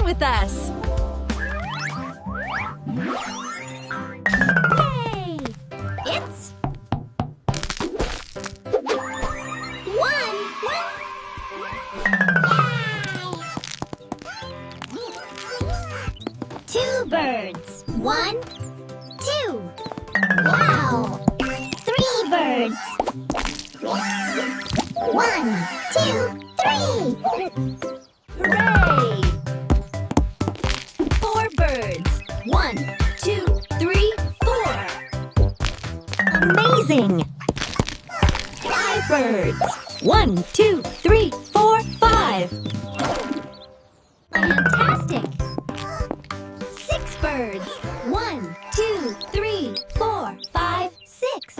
with us. Yay! It's 1. Yay! 2 birds. 1, 2. Wow! 3 birds. 1, 2, 3. Hooray! 4 birds. 1, 2, 3, 4. Amazing! 5 birds. 1, 2, 3, 4, 5. Fantastic! 6 birds. 1, 2, 3, 4, 5, 6.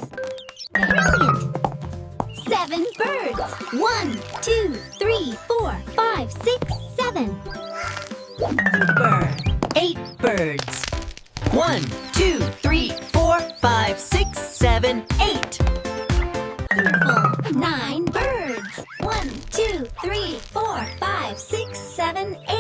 Brilliant! 7 birds. 1, 2, 3, 4, 5, 6, 7. Super! 8 birds. 1, 2, 3, 4, 5, 6, 7, 8. Cheerful! 9 birds. 1, 2, 3, 4, 5, 6, 7, 8.